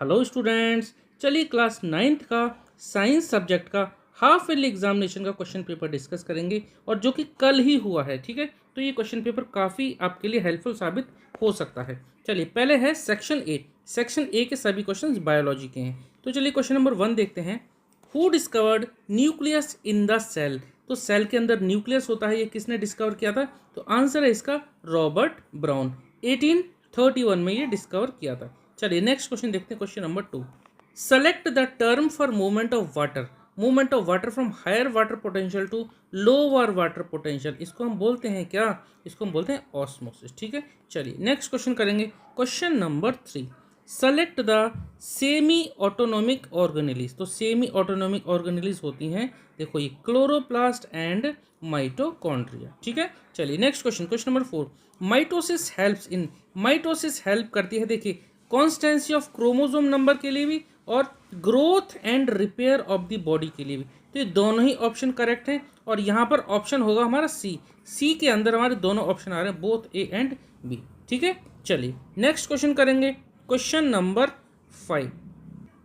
Hello students, चलिए class 9th का science subject का हाफ ईयरली एग्जामिनेशन का क्वेश्चन पेपर डिस्कस करेंगे और जो कि कल ही हुआ है। ठीक है, तो ये क्वेश्चन पेपर काफ़ी आपके लिए हेल्पफुल साबित हो सकता है। चलिए पहले है सेक्शन ए। सेक्शन ए के सभी क्वेश्चंस बायोलॉजी के हैं। तो चलिए क्वेश्चन नंबर 1 देखते हैं। Who discovered nucleus in the cell? तो सेल के अंदर न्यूक्लियस होता है, ये किसने डिस्कवर किया था? तो आंसर है इसका रॉबर्ट ब्राउन। 1831 में ये डिस्कवर किया था। चलिए नेक्स्ट क्वेश्चन देखते हैं। Question number 2, select the term for movement of water. Movement of water from higher water potential to lower water potential, इसको हम बोलते हैं क्या? इसको हम बोलते हैं ऑस्मोसिस। ठीक है, चलिए नेक्स्ट क्वेश्चन करेंगे। Question number 3, select the semi autonomic organelles. तो सेमी ऑटोनोमिक ऑर्गेनेलिज होती हैं, देखो ये क्लोरोप्लास्ट एंड माइटोकॉन्ड्रिया। ठीक है, चलिए next question. Question number 4, mitosis helps in. Mitosis help करती है, देखिए कॉन्स्टेंसी ऑफ क्रोमोसोम नंबर के लिए भी और growth and repair of the body के लिए भी। तो ये दोनों ही ऑप्शन करेक्ट हैं और यहाँ पर ऑप्शन होगा हमारा सी। सी के अंदर हमारे दोनों ऑप्शन आ रहे हैं, बोथ ए एंड बी। ठीक है, चलिए नेक्स्ट क्वेश्चन करेंगे। Question number 5।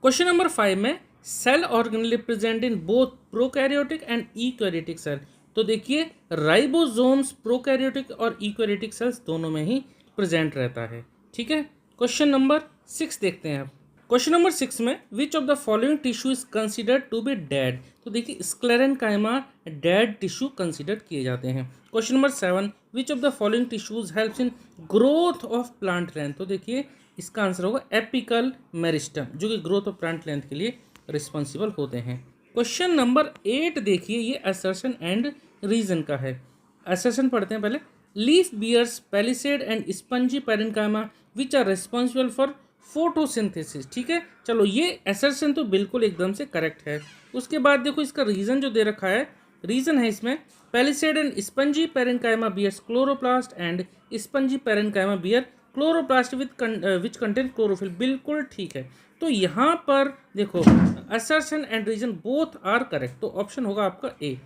क्वेश्चन नंबर 5 में cell organelle present in both prokaryotic and eukaryotic cell. तो देखिए राइबोसोम्स प्रोकैरियोटिक और यूकैरियोटिक सेल्स दोनों में ही प्रेजेंट रहता है। ठीक है, क्वेश्चन नंबर 6 देखते हैं आप। क्वेश्चन नंबर 6 में which of the following tissue is considered to be dead. तो देखिए स्क्लेरेनकाइमा डेड टिश्यू कंसिडर किए जाते हैं। Question number 7, which of the following tissues helps in growth of plant length. तो देखिए इसका आंसर होगा एपिकल मेरिस्टम, जो कि ग्रोथ ऑफ प्लांट लेंथ के लिए रिस्पॉन्सिबल होते हैं। क्वेश्चन नंबर 8 देखिए, ये असर्शन एंड रीजन का है। असर्शन पढ़ते हैं पहले। Leaf bears palisade and spongy parenchyma which are responsible for photosynthesis. ठीक है, चलो ये असर्शन तो बिल्कुल एकदम से करेक्ट है। उसके बाद देखो इसका रीजन जो दे रखा है, रीजन है इसमें palisade and spongy parenchyma bears chloroplast and spongy parenchyma bear chloroplast which contain chlorophyll. बिल्कुल ठीक है। तो यहाँ पर देखो assertion and reason both are correct, तो ऑप्शन होगा आपका ए।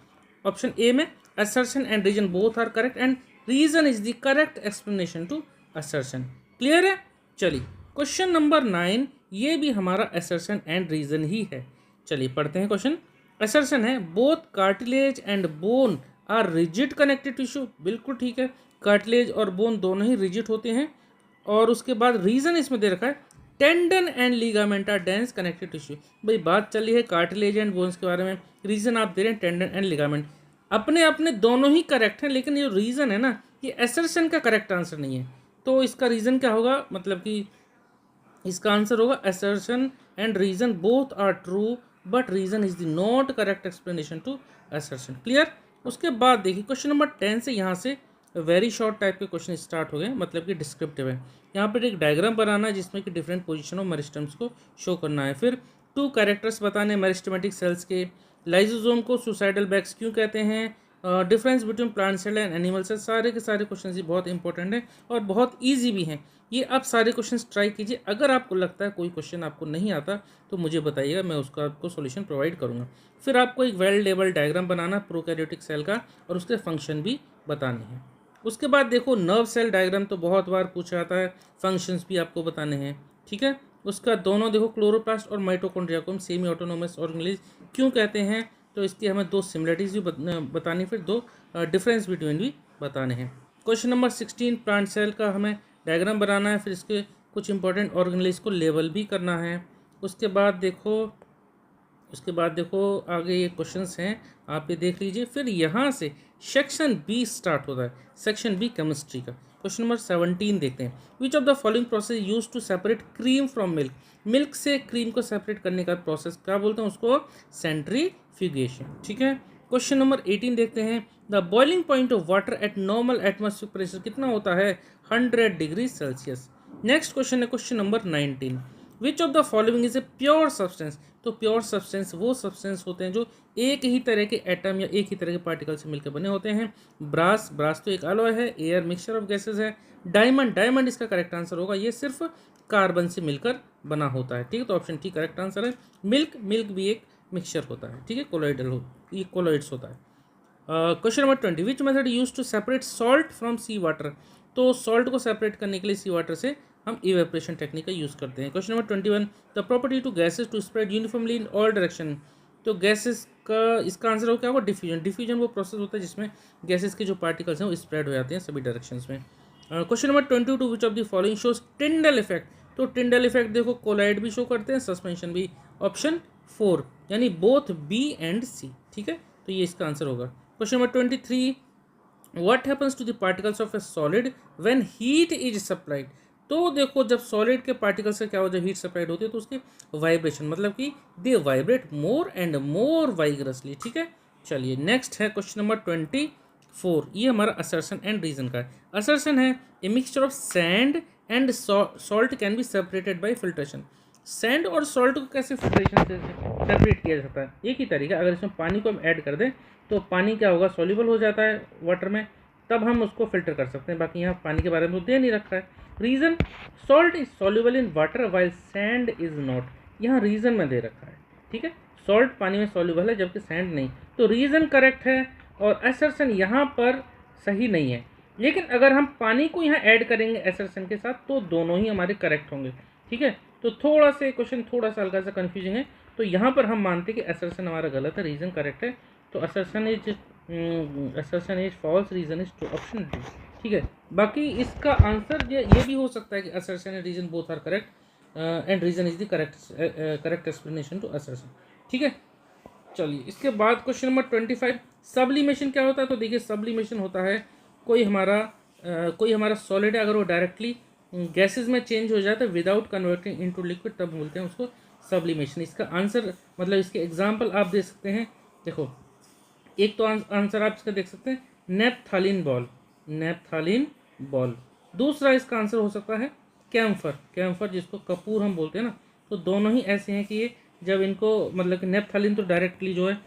ऑप्शन ए में assertion and reason both are correct and reason is the correct explanation to assertion। Clear है? चलिए क्वेश्चन नंबर 9, ये भी हमारा assertion and reason ही है। चलिए पढ़ते हैं क्वेश्चन। assertion है both cartilage and bone are rigid connective tissue। बिल्कुल ठीक है, कार्टिलेज और बोन दोनों ही रिजिड होते हैं। और उसके बाद रीजन इसमें दे रखा है tendon and ligament are dense connective tissue. भाई बात चल रही है कार्टिलेज एंड बोन्स के बारे में, रीजन आप दे रहे हैं टेंडन एंड लिगामेंट। अपने अपने दोनों ही करेक्ट हैं, लेकिन ये रीज़न है ना, ये असर्शन का करेक्ट आंसर नहीं है। तो इसका रीज़न क्या होगा, मतलब कि इसका आंसर होगा assertion and reason both are true but reason is the not correct explanation to assertion. Clear? उसके बाद देखिए क्वेश्चन नंबर 10 से यहाँ से वेरी शॉर्ट टाइप के क्वेश्चन स्टार्ट हो गए, मतलब कि डिस्क्रिप्टिव है। यहाँ पर एक डायग्राम बनाना है जिसमें कि डिफरेंट पोजिशन ऑफ मेरिस्टम्स को शो करना है। फिर 2 कैरेक्टर्स बताने मेरिस्टमेटिक सेल्स के, लाइजोसोम को सुसाइडल बैग्स क्यों कहते हैं, difference between plant cell and animal cell. सारे के सारे क्वेश्चन ही बहुत इंपॉर्टेंट है और बहुत इजी भी हैं। ये आप सारे क्वेश्चन ट्राई कीजिए। अगर आपको लगता है कोई क्वेश्चन आपको नहीं आता तो मुझे बताइएगा, मैं उसका आपको सॉल्यूशन प्रोवाइड करूँगा। फिर आपको एक वेल लेवल डायग्राम बनाना प्रोकैरियोटिक सेल का और उसके फंक्शन भी बताने हैं। उसके बाद देखो नर्व सेल डायग्राम तो बहुत बार पूछा जाता है, फंक्शंस भी आपको बताने हैं। ठीक है, उसका दोनों देखो क्लोरोप्लास्ट और माइटोकॉन्ड्रिया को हम सेमी ऑटोनोमस ऑर्गेनेलिज क्यों कहते हैं, तो इसकी हमें 2 सिमिलरिटीज भी बतानी, फिर 2 डिफरेंस बिटवीन भी बताने हैं। क्वेश्चन नंबर 16, प्लांट सेल का हमें डायग्राम बनाना है, फिर इसके कुछ इंपॉर्टेंट ऑर्गेनेलिज को लेबल भी करना है। उसके बाद देखो आगे ये क्वेश्चंस हैं, आप ये देख लीजिए। फिर यहाँ से सेक्शन बी स्टार्ट होता है, सेक्शन बी केमिस्ट्री का। क्वेश्चन नंबर 17 देखते हैं। Which of the following process use to separate cream from milk. Milk से क्रीम को सेपरेट करने का प्रोसेस क्या बोलते हैं, उसको सेंट्रीफ्यूगेशन। ठीक है, क्वेश्चन नंबर 18 देखते हैं। The boiling point of water at normal atmospheric pressure कितना होता है, 100 डिग्री सेल्सियस। नेक्स्ट क्वेश्चन है question number 19, which of the following is a pure substance. तो प्योर सब्सटेंस वो सब्सटेंस होते हैं जो एक ही तरह के एटम या एक ही तरह के पार्टिकल से मिलकर बने होते हैं। ब्रास तो एक अलॉय है। एयर मिक्सचर ऑफ गैसेस है। डायमंड इसका करेक्ट आंसर होगा, ये सिर्फ कार्बन से मिलकर बना होता है। ठीक है, तो ऑप्शन टी करेक्ट आंसर है। मिल्क भी एक मिक्सचर होता है। ठीक है, कोलोइड्स होता है। Question number 20, which method use to separate salt from sea water. तो सॉल्ट को सेपरेट करने के लिए सी वाटर से हम इवेपोरेशन टेक्निक का यूज़ करते हैं। Question number 21, the property to gases to spread uniformly in all direction. तो गैसेस का इसका आंसर हो क्या होगा? डिफ्यूजन। डिफ्यूजन वो प्रोसेस होता है जिसमें गैसेस के जो पार्टिकल्स हैं वो स्प्रेड हो जाते हैं सभी डायरेक्शंस में। Question number 22, which of the following shows Tyndall effect. तो टिंडल इफेक्ट देखो कोलाइड भी शो करते हैं, सस्पेंशन भी। ऑप्शन 4 यानी बोथ बी एंड सी। ठीक है, तो ये इसका आंसर होगा। Question number 23, what happens to the particles of a solid when heat is supplied. तो देखो जब सॉलिड के पार्टिकल्स से क्या हो, जब हीट सप्लाइड होती है तो उसकी वाइब्रेशन मतलब कि दे वाइब्रेट मोर एंड मोर वाइगरसली। ठीक है, चलिए नेक्स्ट है क्वेश्चन नंबर 24। ये हमारा असर्शन एंड रीजन का है। असर्शन है a mixture of sand and salt can be separated by filtration. Sand और सॉल्ट को कैसे फिल्ट्रेशन से सेपरेट किया जाता है? एक ही तरीका, अगर इसमें पानी को हम ऐड कर दें तो पानी क्या होगा, सॉल्युबल हो जाता है वाटर में, तब हम उसको फिल्टर कर सकते हैं। बाकी यहाँ पानी के बारे में तो दे नहीं रखा है। Reason, salt is soluble in water while sand is not. यहाँ रीज़न में दे रखा है। ठीक है, सॉल्ट पानी में सॉल्युबल है जबकि सैंड नहीं, तो रीज़न करेक्ट है और असर्शन यहाँ पर सही नहीं है। लेकिन अगर हम पानी को यहाँ ऐड करेंगे असर्शन के साथ तो दोनों ही हमारे करेक्ट होंगे। ठीक है, तो थोड़ा सा क्वेश्चन थोड़ा सा हल्का सा कन्फ्यूजिंग है, तो यहाँ पर हम मानते हैं कि असर्शन हमारा गलत है, रीज़न करेक्ट है। तो assertion is false, reason is true, option D. ठीक है, बाकी इसका आंसर ये भी हो सकता है कि assertion and reason both are correct and reason is the correct explanation to assertion. ठीक है, चलिए इसके बाद क्वेश्चन नंबर 25, सब्लिमेशन क्या होता है? तो देखिए सब्लिमेशन होता है कोई हमारा सॉलिड है, अगर वो डायरेक्टली गैसेस में चेंज हो जाता है विदाउट कन्वर्टिंग इनटू लिक्विड, तब बोलते हैं उसको सब्लिमेशन। इसका आंसर मतलब इसके एग्जांपल आप दे सकते हैं। देखो एक तो आंसर आप इसका देख सकते हैं नेपथालीन बॉल, नेपथालीन बॉल। दूसरा इसका आंसर हो सकता है कैम्फर, कैम्फर जिसको कपूर हम बोलते हैं ना। तो दोनों ही ऐसे हैं कि ये जब इनको मतलब कि नेपथालीन तो डायरेक्टली जो है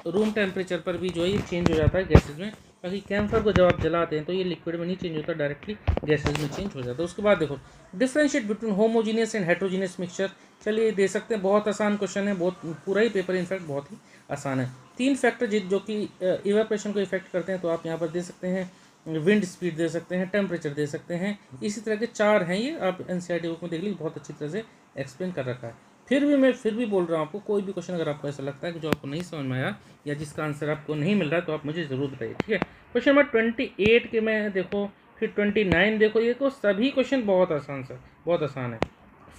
रूम टेम्परेचर पर भी जो है ये चेंज हो जाता है गैसेज में। बाकी कैम्फर को जब आप जलाते हैं तो ये लिक्विड में नहीं चेंज होता, डायरेक्टली गैसेज में चेंज हो जाता है। उसके बाद देखो differentiate between homogeneous and heterogeneous mixture. चलिए दे सकते हैं, बहुत आसान क्वेश्चन है, बहुत पूरा ही पेपर इनफैक्ट बहुत ही आसान है। 3 फैक्टर जो कि इवेपोरेशन को इफेक्ट करते हैं तो आप यहाँ पर दे सकते हैं, विंड स्पीड दे सकते हैं, टेम्परेचर दे सकते हैं। इसी तरह के 4 हैं, ये आप एनसीईआरटी बुक में देख लीजिए, बहुत अच्छी तरह से एक्सप्लेन कर रखा है। फिर भी बोल रहा हूँ आपको, कोई भी क्वेश्चन अगर आपको ऐसा लगता है कि जो आपको नहीं समझ में आया या जिसका आंसर आपको नहीं मिल रहा है तो आप मुझे ज़रूर बताइए। ठीक है, क्वेश्चन नंबर 28 के में देखो, फिर 29 देखो, ये तो सभी क्वेश्चन बहुत आसान है।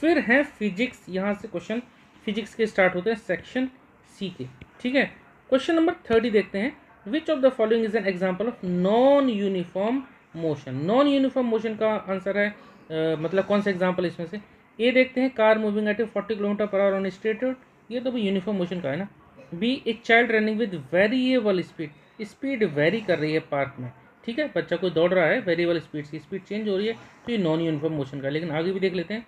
फिर हैं फिजिक्स, यहाँ से क्वेश्चन फिजिक्स के स्टार्ट होते हैं सेक्शन सी के। ठीक है, क्वेश्चन नंबर 30 देखते हैं, which of the following is an example of non uniform motion. Non uniform motion का आंसर है मतलब कौन सा एग्जाम्पल इसमें से? ए देखते हैं, car moving at 40 kilometre per hour on straight road, ये तो भी यूनिफॉर्म मोशन का है ना। बी, एक child running with variable speed, speed very कर रही है पार्क में। ठीक है, बच्चा कोई दौड़ रहा है, वेरिएबल स्पीड से स्पीड चेंज हो रही है, तो ये नॉन यूनिफॉर्म मोशन का है। लेकिन आगे भी देख लेते हैं,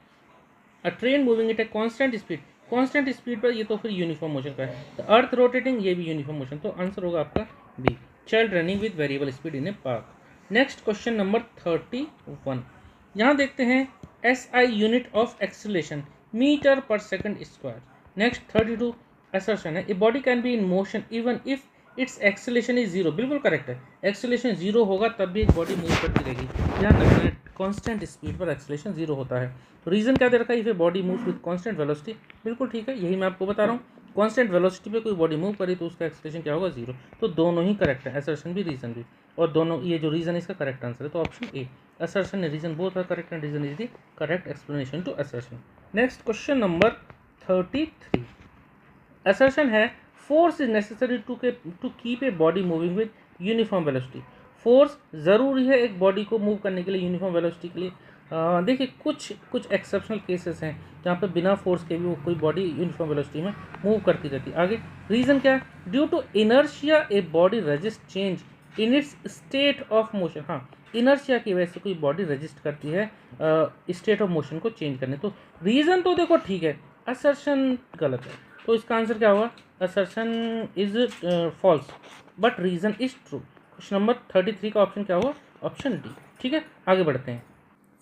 अ train moving at a constant speed, constant speed पर, ये तो फिर यूनिफॉर्म मोशन का है। द अर्थ रोटेटिंग, ये भी यूनिफॉर्म मोशन, तो आंसर होगा आपका B, child running with variable speed in a park. Next question number 31, यहाँ देखते हैं SI unit of acceleration, metre per second square. Next 32 assertion है, a body can be in motion even if its acceleration is 0। बिल्कुल correct है, acceleration 0 होगा तब भी एक बॉडी मूव करती रहेगी। ध्यान रखना है कांस्टेंट स्पीड पर एक्सीलरेशन 0 होता है। तो रीजन क्या दे रखा है, if a body move with constant velocity. बिल्कुल ठीक है, यही मैं आपको बता रहा हूँ, कांस्टेंट वेलोसिटी पे कोई बॉडी मूव करी तो उसका एक्सीलरेशन क्या होगा, 0। तो दोनों ही करेक्ट है, असर्शन भी रीजन भी, और दोनों ये जो रीजन इसका करेक्ट आंसर है, तो option A, assertion and reason both are correct and reason is the correct explanation to assertion. Next question number 33, assertion है force is necessary to keep a body moving with uniform velocity. Force ज़रूरी है एक body को move करने के लिए uniform velocity के लिए। देखिए कुछ एक्सेप्शनल केसेस हैं जहाँ पे बिना फोर्स के भी वो कोई बॉडी यूनिफॉर्म वेलोसिटी में मूव करती रहती है। आगे रीज़न क्या है, due to inertia a body resist change in its state of motion. हाँ, इनर्शिया की वजह से कोई बॉडी रजिस्ट करती है स्टेट ऑफ मोशन को चेंज करने। तो रीज़न तो देखो ठीक है, असर्शन गलत है, तो इसका आंसर क्या होगा, assertion is false but reason is true. Question number 33 का ऑप्शन क्या होगा, ऑप्शन डी। ठीक है, आगे बढ़ते हैं।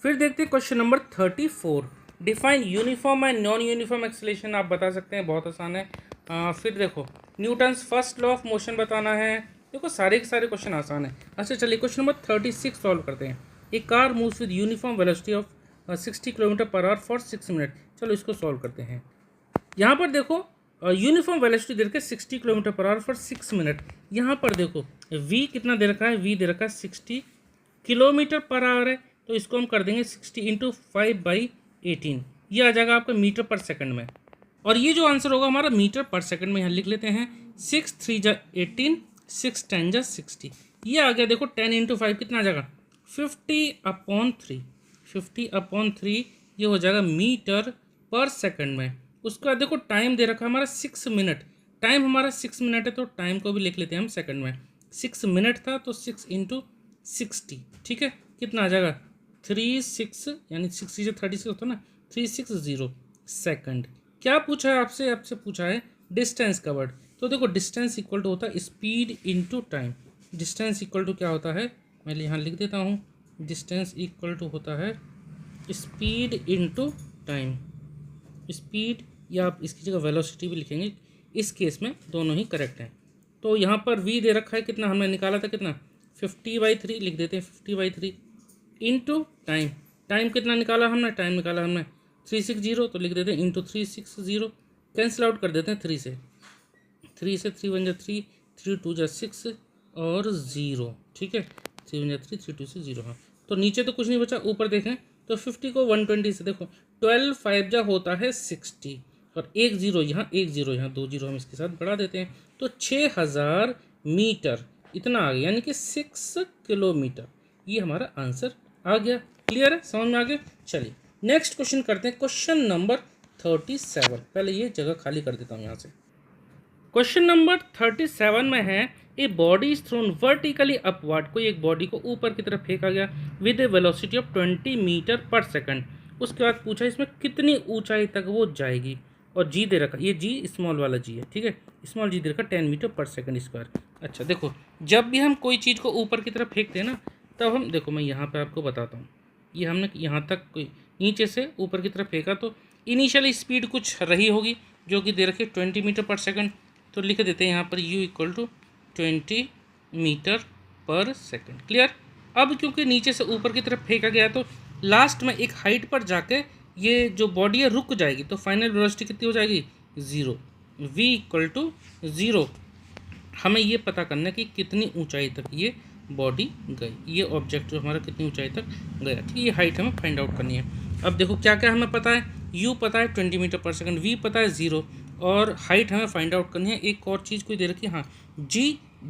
फिर देखते हैं question number 34, define uniform and non uniform acceleration. आप बता सकते हैं, बहुत आसान है। फिर देखो Newton's first law of motion बताना है। देखो सारे के सारे क्वेश्चन आसान है। अच्छा चलिए क्वेश्चन नंबर 36 सॉल्व करते हैं। A car moves with uniform velocity of 60 kilometre per hour for 6 minute. चलो इसको सॉल्व करते हैं। यहाँ पर देखो यूनिफॉर्म वेलोसिटी दे रखा है 60 kilometre per hour for 6 minute. यहाँ पर देखो v कितना दे रखा है, v दे रखा है 60 किलोमीटर पर आवर है, तो इसको हम कर देंगे 60 इंटू 5/18, ये आ जाएगा आपका मीटर पर सेकंड में। और ये जो आंसर होगा हमारा मीटर पर सेकंड में यहाँ लिख लेते हैं। 6 3 जा 18, 6 10 जा 60, ये आ गया। देखो 10 इंटू 5 कितना आ जाएगा 50/3, 50/3 ये हो जाएगा मीटर पर सेकंड में। उसके बाद देखो टाइम दे रखा है हमारा 6 मिनट, टाइम हमारा 6 मिनट है, तो टाइम को भी लिख लेते हैं हम सेकंड में। 6 मिनट था तो 6 इंटू 60, ठीक है, कितना आ जाएगा 36, यानी 60 से 36 होता है ना, 360 सेकंड। क्या पूछा है आपसे, आपसे पूछा है डिस्टेंस कवर्ड। तो देखो डिस्टेंस इक्वल टू होता है speed into time. Distance equal to क्या होता है, मैं यहाँ लिख देता हूँ, डिस्टेंस इक्वल टू होता है स्पीड इंटू टाइम। स्पीड या आप इसकी जगह वेलोसिटी भी लिखेंगे, इस केस में दोनों ही करेक्ट हैं। तो यहाँ पर v दे रखा है कितना, हमने निकाला था कितना 50/3, लिख देते हैं 50/3 इंटू टाइम। टाइम कितना निकाला हमने, टाइम निकाला हमने 360, तो लिख देते हैं इंटू 360, कैंसिल आउट कर देते हैं 3 से 3 1 जा 3, 3 2 जा 6 और 0, ठीक है, 3 1 जा 3, 3 2 से 0। हाँ, तो नीचे तो कुछ नहीं बचा, ऊपर देखें तो 50 को 120 से देखो 12 5 जा होता है 60, और 1 0 यहाँ, 1 0 यहाँ, 2 0 हम इसके साथ बढ़ा देते हैं, तो 6000 मीटर इतना आ गया, यानी कि 6 किलोमीटर। ये हमारा आंसर आ गया। क्लियर है, समझ में आ गया। चलिए नेक्स्ट क्वेश्चन करते हैं, क्वेश्चन नंबर 37। पहले ये जगह खाली कर देता हूँ यहाँ से। क्वेश्चन नंबर 37 में है, a body is thrown vertically upward, कोई एक बॉडी को ऊपर की तरफ फेंका गया with a velocity of 20 metre per second. उसके बाद पूछा इसमें कितनी ऊंचाई तक वो जाएगी, और जी दे रखा, ये जी स्मॉल वाला जी है, ठीक है, स्मॉल जी दे रखा 10 मीटर पर सेकंड स्क्वायर। अच्छा देखो, जब भी हम कोई चीज़ को ऊपर की तरफ फेंकते हैं ना, तब हम देखो, मैं यहाँ पे आपको बताता हूँ, ये हमने यहाँ तक नीचे से ऊपर की तरफ फेंका, तो इनिशियल स्पीड कुछ रही होगी जो कि दे रखी 20 मीटर पर सेकंड, तो लिख देते हैं यहाँ पर u equal to 20 metre per second. Clear. अब क्योंकि नीचे से ऊपर की तरफ फेंका गया, तो लास्ट में एक हाइट पर जाके ये जो बॉडी है रुक जाएगी, तो फाइनल वेलोसिटी कितनी हो जाएगी 0, v इक्वल टू 0। हमें ये पता करना है कि कितनी ऊंचाई तक ये बॉडी गई, ये ऑब्जेक्ट जो हमारा कितनी ऊंचाई तक गया, ठीक है, ये हाइट हमें फाइंड आउट करनी है। अब देखो क्या क्या हमें पता है, u पता है 20 मीटर पर सेकंड, v पता है 0, और हाइट हमें फाइंड आउट करनी है। एक और चीज़ कोई दे रखी है, हाँ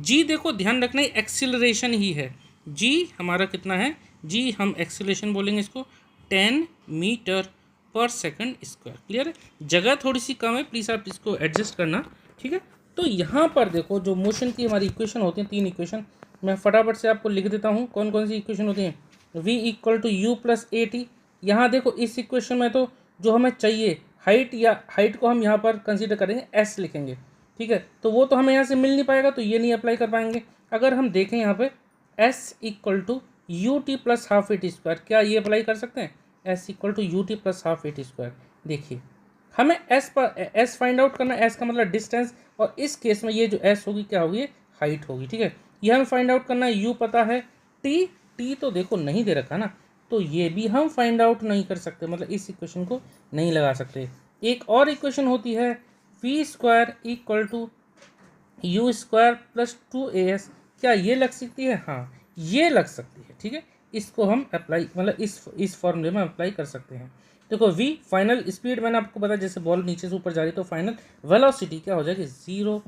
g देखो ध्यान रखना है एक्सीलरेशन ही है, g हमारा कितना है, g हम एक्सीलरेशन बोलेंगे इसको 10 metre per second square. Clear है, जगह थोड़ी सी कम है, प्लीज़ आप इसको एडजस्ट करना, ठीक है। तो यहाँ पर देखो जो मोशन की हमारी इक्वेशन होती हैं, 3 इक्वेशन मैं फटाफट से आपको लिख देता हूँ। कौन कौन सी इक्वेशन होती हैं, v equal to u plus a t. यहाँ देखो इस इक्वेशन में तो जो हमें चाहिए हाइट, या हाइट को हम यहाँ पर कंसीडर करेंगे s लिखेंगे, ठीक है, तो वो तो हमें यहाँ से मिल नहीं पाएगा, तो ये नहीं अप्लाई कर पाएंगे। अगर हम देखें यहाँ पे s equal to u t plus half a t square, क्या ये अप्लाई कर सकते हैं, s equal to u t plus half a t square. देखिए हमें s फाइंड आउट करना है, s का मतलब डिस्टेंस, और इस केस में ये जो s होगी क्या होगी, हाइट होगी, ठीक है। ये हमें फाइंड आउट करना है, u पता है, t तो देखो नहीं दे रखा ना, तो ये भी हम फाइंड आउट नहीं कर सकते, मतलब इस इक्वेशन को नहीं लगा सकते। एक और इक्वेशन होती है v square equal to u square plus 2as, क्या ये लग सकती है, हाँ ये लग सकती है, ठीक है। इसको हम अप्लाई, मतलब इस फॉर्मूले में अप्लाई कर सकते हैं। देखो v फाइनल स्पीड मैंने आपको बताया, जैसे बॉल नीचे से ऊपर जा रही है, तो फाइनल वेलोसिटी क्या हो जाएगी 0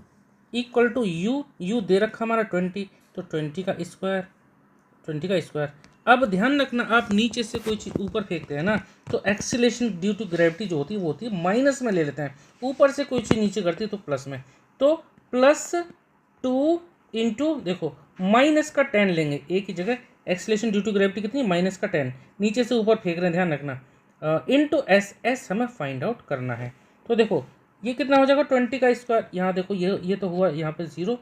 इक्वल टू u दे रखा हमारा 20, तो 20 का स्क्वायर। अब ध्यान रखना, आप नीचे से कोई चीज़ ऊपर फेंकते हैं ना, तो एक्सीलरेशन ड्यू टू ग्रेविटी जो होती है वो होती है माइनस में ले लेते हैं, ऊपर से कोई चीज़ नीचे करती है तो प्लस में, तो +2 इंटू देखो माइनस का 10 लेंगे, एक ही जगह एक्सीलरेशन ड्यू टू ग्रेविटी कितनी, माइनस का 10, नीचे से ऊपर फेंक रहे हैं, ध्यान रखना, इंटू एस हमें फाइंड आउट करना है। तो देखो ये कितना हो जाएगा 20 का स्क्वायर, यहाँ देखो ये तो हुआ यहाँ पे 0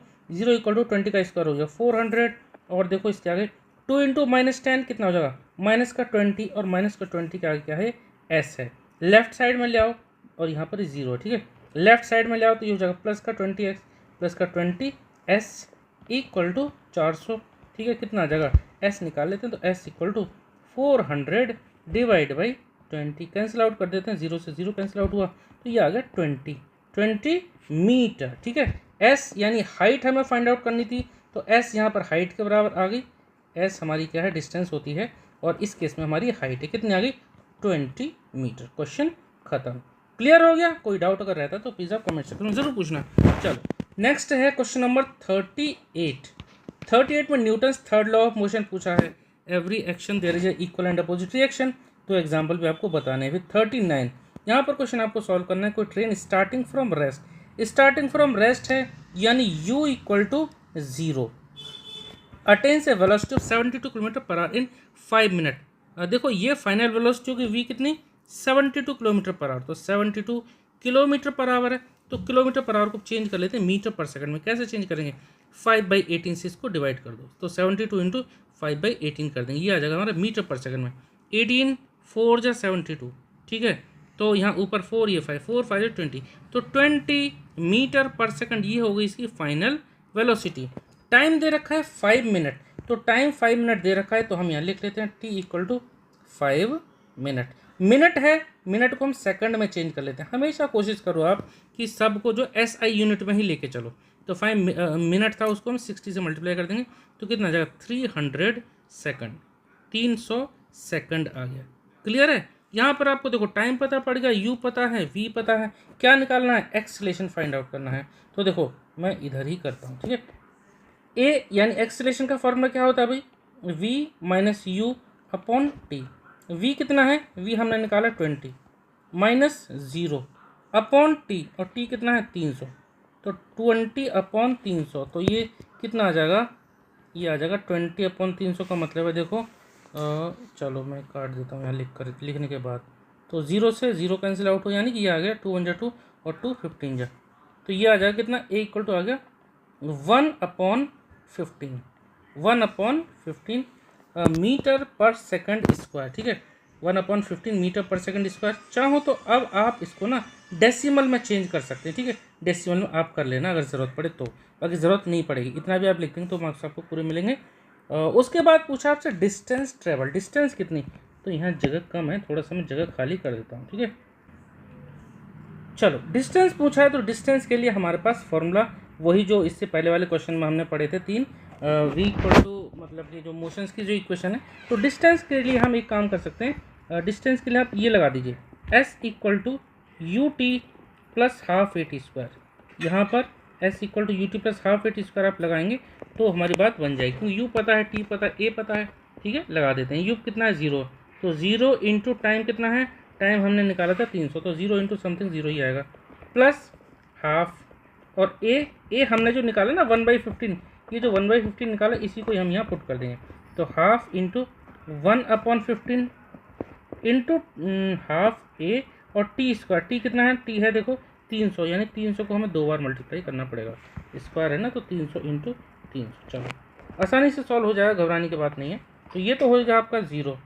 इक्वल टू 20 का स्क्वायर हो गया 400, और देखो इसके आगे 2 इंटू -10 कितना हो जाएगा माइनस का 20, और माइनस का 20 के आगे क्या है एस है, लेफ्ट साइड में ले आओ, और यहाँ पर 0, ठीक है, लेफ्ट साइड में ले आओ तो ये हो जाएगा प्लस का 20x प्लस का 20s इक्वल टू 400, ठीक है, कितना आ जाएगा s निकाल लेते हैं, तो s equal to 400 divide by 20, cancel out कर देते हैं, 0 से 0 कैंसिल आउट हुआ, तो ये आ गया 20 मीटर। ठीक है, एस यानी हाइट हमें फाइंड आउट करनी थी, तो एस यहाँ पर हाइट के बराबर आ गई, एस हमारी क्या है, डिस्टेंस होती है, और इस केस में हमारी हाइट है, कितनी आ गई, 20 मीटर। क्वेश्चन खत्म। क्लियर हो गया? कोई डाउट अगर रहता तो प्लीज़ आप कमेंट सेक्शन में जरूर पूछना। चलो नेक्स्ट है क्वेश्चन नंबर 38 में Newton's third law of motion पूछा है। Every action there is a equal and opposite reaction, तो एग्जांपल भी आपको बताने हैं। फिर 39 यहाँ पर क्वेश्चन आपको सॉल्व करना है। कोई ट्रेन स्टार्टिंग फ्रॉम रेस्ट है, यानी u equal to 0 attains a velocity of 72 kilometre per hour in 5 minute. देखो ये फाइनल वेलोसिटी होगी v कितनी, 72 किलोमीटर पर आवर, तो 72 किलोमीटर पर आवर है, तो किलोमीटर पर आवर को चेंज कर लेते हैं मीटर पर सेकंड में। कैसे चेंज करेंगे, 5/18 से इसको डिवाइड कर दो, तो 72 इंटू 5/18 कर देंगे, ये आ जाएगा हमारा मीटर पर सेकंड में। 18 4 जा 72, ठीक है, तो यहाँ ऊपर 4 ये 5, 4 5 20, तो 20 मीटर पर सेकंड ये हो गई इसकी फाइनल वेलोसिटी। टाइम दे रखा है 5 मिनट, तो टाइम 5 मिनट दे रखा है, तो हम यहाँ लिख लेते हैं t equal to 5 minute. Minute है, मिनट को हम सेकंड में चेंज कर लेते हैं। हमेशा कोशिश करो आप कि सबको जो SI यूनिट में ही लेके चलो। तो 5 मिनट था, उसको हम 60 से मल्टीप्लाई कर देंगे, तो कितना आ जाएगा, 300 सेकंड, 300 सेकंड आ गया। क्लियर है? यहाँ पर आपको देखो टाइम पता पड़ गया, u पता है, v पता है, क्या निकालना है, एक्सेलरेशन फाइंड आउट करना है। तो देखो मैं इधर ही करता हूँ, ठीक है। a यानी एक्सेलरेशन का फॉर्मूला क्या होता है भाई, v minus you upon T. v कितना है, v हमने निकाला 20 माइनस 0 अपॉन टी, और t कितना है 300, तो 20 अपॉन 300, तो ये कितना आ जाएगा, ये आ जाएगा 20 अपॉन 300 का मतलब है, देखो चलो मैं काट देता हूँ यहाँ लिखने के बाद, तो 0 से 0 कैंसिल आउट हो, यानी कि ये आ गया 2 1 2 और 2 15 जा, तो ये आ जाएगा कितना, a इक्वल टू आ गया 1/15 मीटर पर सेकंड स्क्वायर। ठीक है, 1/15 मीटर पर सेकंड स्क्वायर। चाहो तो अब आप इसको ना डेसिमल में चेंज कर सकते हैं, ठीक है, डेसिमल में आप कर लेना अगर ज़रूरत पड़े तो, बाकी ज़रूरत नहीं पड़ेगी। इतना भी आप लिख देंगे तो मार्क्स आपको पूरे मिलेंगे। उसके बाद पूछा आपसे डिस्टेंस ट्रेवल, डिस्टेंस कितनी, तो यहाँ जगह कम है, थोड़ा सा मैं जगह खाली कर देता हूँ, ठीक है। चलो डिस्टेंस पूछा है, तो डिस्टेंस के लिए हमारे पास फॉर्मूला वही जो इससे पहले वाले क्वेश्चन में हमने पढ़े थे, 3 v इक्वल टू, मतलब ये जो मोशंस की जो इक्वेशन है, तो डिस्टेंस के लिए हम एक काम कर सकते हैं, डिस्टेंस के लिए आप ये लगा दीजिए, s equal to u t plus half a t square. यहाँ पर s equal to u t plus half a t square आप लगाएंगे तो हमारी बात बन जाएगी, क्योंकि u पता है, t पता है, a पता है, ठीक है, लगा देते हैं। u कितना है 0, तो 0 इंटू टाइम कितना है, टाइम हमने निकाला था 300, तो 0 इंटू समथिंग 0 ही आएगा, प्लस हाफ, और a हमने जो निकाला ना 1/15, ये जो 1/15 निकाला इसी को हम यहाँ पुट कर देंगे, तो half into 1/15 into half a और टी स्क्वायर, टी कितना है, टी है देखो 300, यानी 300 को हमें 2 बार मल्टीप्लाई करना पड़ेगा, स्क्वायर है ना, तो 300 इंटू 300। चलो आसानी से सॉल्व हो जाएगा, घबराने की बात नहीं है। तो ये तो हो जाएगा आपका 0,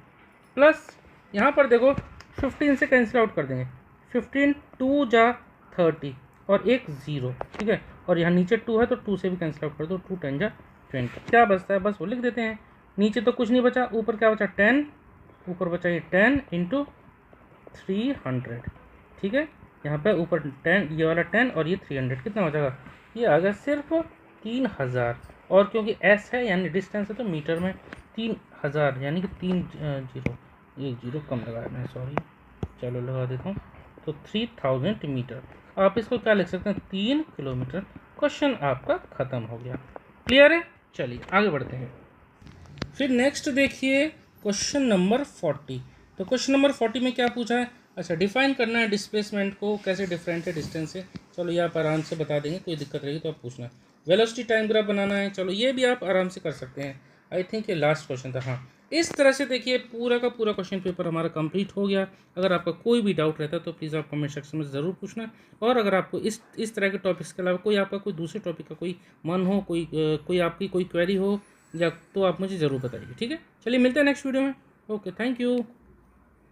प्लस यहाँ पर देखो 15 से कैंसिल आउट कर देंगे, 15 2 जा 30 और एक 0, ठीक है, और यहाँ नीचे 2 है तो 2 से भी कैंसिल आउट कर दो, 2 10 जा 20, क्या बचता है, बस वो लिख देते हैं। नीचे तो कुछ नहीं बचा, ऊपर क्या बचा 10, ऊपर बचा ये 10 इंटू 300, ठीक है, यहाँ पे ऊपर 10, ये वाला 10 और ये 300, कितना हो जाएगा, ये आ गया सिर्फ 3000, और क्योंकि s है यानी डिस्टेंस है तो मीटर में 3000, यानी कि 3 0, एक 0 कम लगाया मैं, सॉरी, चलो लगा देता हूँ, तो 3000 मीटर। आप इसको क्या लिख सकते हैं, 3 किलोमीटर। क्वेश्चन आपका खत्म हो गया। क्लियर है? चलिए आगे बढ़ते हैं। फिर नेक्स्ट देखिए क्वेश्चन नंबर 40। तो क्वेश्चन नंबर 40 में क्या पूछा है, अच्छा डिफाइन करना है डिस्प्लेसमेंट को, कैसे डिफरेंट है डिस्टेंस से। चलो ये आप आराम से बता देंगे, कोई दिक्कत रहेगी तो आप पूछना। वेलोसिटी टाइम ग्राफ बनाना है, चलो ये भी आप आराम से कर सकते हैं। आई थिंक ये लास्ट क्वेश्चन था, हाँ। इस तरह से देखिए पूरा का पूरा क्वेश्चन पेपर हमारा कंप्लीट हो गया। अगर आपका कोई भी डाउट रहता है तो प्लीज़ आप कमेंट सेक्शन में ज़रूर पूछना, और अगर आपको इस तरह के टॉपिक्स के अलावा कोई आपका कोई दूसरे टॉपिक का कोई मन हो, कोई आपकी कोई क्वेरी हो, या तो आप मुझे ज़रूर बताइए, ठीक है। चलिए मिलते हैं नेक्स्ट वीडियो में। Okay, thank you.